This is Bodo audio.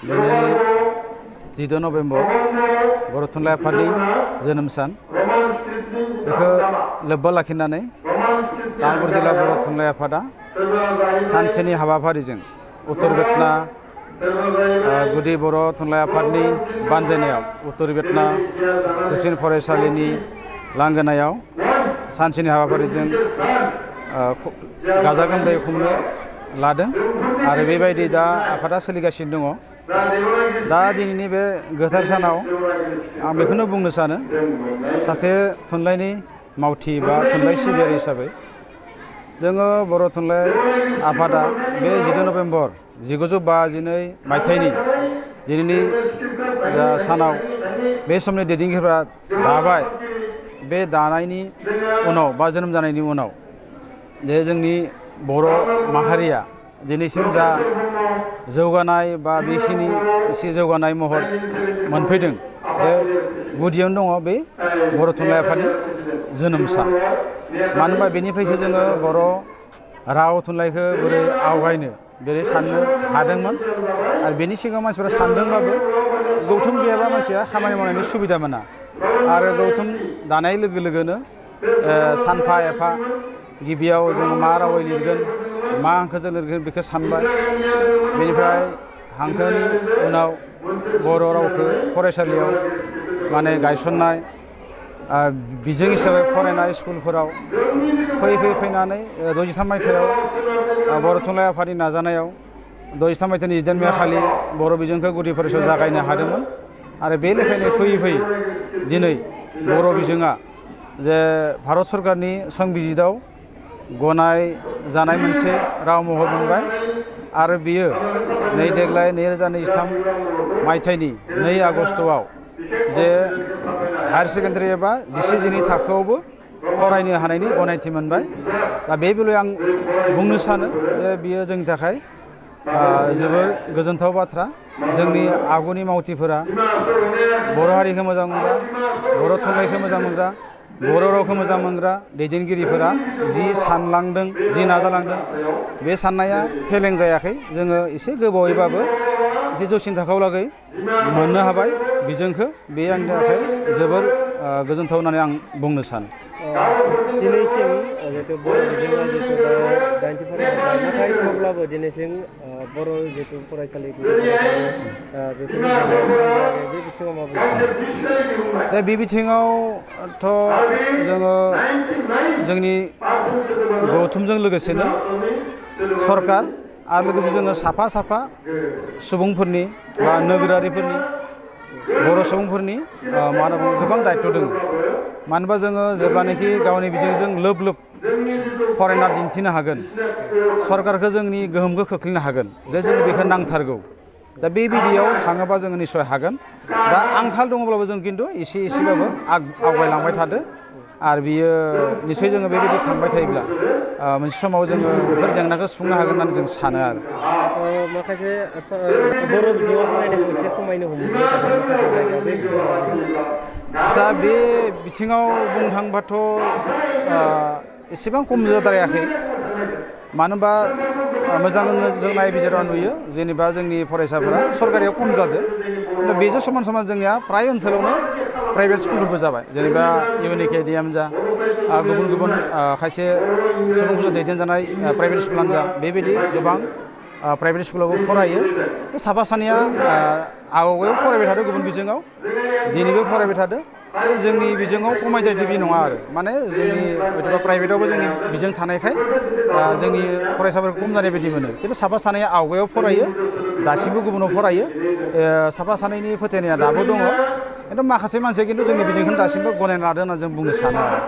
दिनै 10 नभेम्बर बर' थुनलाइ आफादनि जोनोम सान बेखौ लोब्बा लाखिनानै तामुलपुर जिल्ला बर' थुनलाइ आफादा सानसेनि हाबाफारिजों उत्तर बेतना गुदि बर' थुनलाइ आफादनि बानजायनायाव उत्तर बेतना जौसिन फरायसालिनि लांगोनायाव सानसेनि हाबाफारिजों गाजा गोमजायै खुंनो लादों आरो बेबायदि दा आफादा सोलिगासिनो दङ। दा दिनैनि बे गोथार सानाव आं बेखौनो बुंनो सानो सासे थुनलाइनि मावथि बा थुनलाइ सिबियारि हिसाबै जोङो बर' थुनलाइ आफादा बे 10 नभेम्बर 1952 मायथाइनि दिनैनि सानाव बे समनि दैदेनगिरिफोरा दाबाय। बे दानायनि उनाव बा जोनोम जानायनि उनाव जे जोंनि बर' माहारिया दिनैसिम जा जौगानाय बा बेखिनि एसे जौगानाय महर मोनफैदों बे गुदियावनो दङ बे बर' थुनलाइ आफादनि जोनोम सान। मानो होनबा बेनिफ्रायसो जोङो बर' राव थुनलाइखौ बोरै आवगायनो बोरै साननो हादोंमोन आरो बेनि सिगाङाव मानसिफोरा सानदोंबाबो गौथुम गैयाबा मानसिया खामानि मावनायनि सुबिदा मोना आरो गौथुम दानाय लोगो लोगोनो सानफा एफा गिबियाव जों मा रावै लिरगोन मा हांखोजों लिरगोन बेखौ सानबाय। बेनिफ्राय हांखोनि उनाव बर' रावखौ फरायसालियाव माने गायसननाय बिजों हिसाबै फरायनाय स्कुलफोराव फैनानै 63 मायथाइयाव बर' थुनलाइ आफादनि नाजानायाव 63 मायथाइनि 19 मे खालि बर' बिजोंखौ गुदि फरायसालियाव जागायनो हादोंमोन आरो बे लेखायनो फैयै दिनै बर' बिजोङा जे भारत सरकारनि संबिजिताव गनाय जानाय मोनसे राव महर मोनबाय आरो बियो नै देग्लाय 2023 मायथाइनि 2 आगस्टआव जे हायार सेकेन्डारि एबा 11-12 थाखोआवबो फरायनो हानायनि गनायथि मोनबाय। दा बे बेलायाव आं बुंनो सानो जे बियो जोंनि थाखाय जोबोर गोजोनथाव बाथ्रा। जोंनि आगुनि मावथिफोरा बर' हारिखौ मोजां मोनग्रा बर' थुनलाइखौ मोजां मोनग्रा बर' रावखौ मोजां मोनग्रा दैदेनगिरिफोरा जि सानलांदों जि नाजालांदों बे साननाया फेलें जायाखै। जोङो एसे गोबावैबाबो एसे जौसिन थाखोआव लागै मोननो हाबाय बिजोंखौ। बे आंनि थाखाय जोबोर गोजोनथाव होननानै आं बुंनो सानो। दिनैसिम जिहेतु बर' बिजोङा जिहेतु दा 90 फरायसाफोरा नाथाय थेवब्लाबो दिनैसिम बर' जिहेतु फरायसालि बेफोरनि बे बिथिङाव मा बुंनो? दा बे बिथिङावथ' जोङो जोंनि गौथुमजों लोगोसेनो सरकार आरो लोगोसे जोङो साफा सुबुंफोरनि बा नोगोरारिफोरनि बर' सुबुंफोरनि मा होनना बुङो गोबां दायित्व दङ। मानो होनबा जोङो जेब्लानाखि गावनि बिजोंजों लोब फरायना दिन्थिनो हागोन सरकारखौ जोंनि गोहोमखौ खोख्लैनो हागोन जे जों बेखौ नांथारगौ। दा बे बिदियाव थाङोबा जोङो निस्सय हागोन। दा आंखाल दङब्लाबो जों खिन्थु एसेबाबो आवगायलांबाय थादो आरो बियो निस्सय जोङो बेबायदि थांबाय थायोब्ला मोनसे समाव जोङो बेफोर जेंनाखौ सुफुंनो हागोन होननानै जों सानो आरो। माखासे बर' बिजोङाव फरायनायखौ एसे खमायनो हमबाय थादों माखासे जायगायाव बे बिथिङाव दा बे बिथिङाव बुंनो थाङोबाथ' एसेबां खम जाद्रायाखै। मानो होनबा मोजां जों नायबिजिरना नुयो जेनेबा जोंनि फरायसाफोरा सरकारियाव खम जादों खिन्थु बेजों समान जोंनिया फ्राय ओनसोलावनो प्राइभेट स्कुलफोरबो जाबाय। जेनेबा इउएनएकेडियानो जा गुबुन खायसे सुबुंफोरजों दैदेनजानाय प्राइभेट स्कुलानो जा बेबायदि गोबां प्राइभेट स्कुलावबो फरायो। साफा सानैया आवगायाव फरायबाय थादों गुबुन बिजोङाव दिनैबो फरायबाय थादों। जोंनि बिजोङाव खमायद्रायदो बे नङा आरो माने जोंनि हयथ'बा प्राइभेटावबो जोंनि बिजों थानायखाय जोंनि फरायसाफोरखौ खम जानाय बायदि मोनो। खिन्थु साफा सानैया आवगायाव फरायो दासिमबो गुबुनाव फरायो। साफा सानैनि फोथायनाया दाबो दङ खिन्थु माखासे मानसिया खिन्थु जोंनि बिजोंखौनो दासिमबो गनायना लादों होनना जों बुंनो सानो आरो।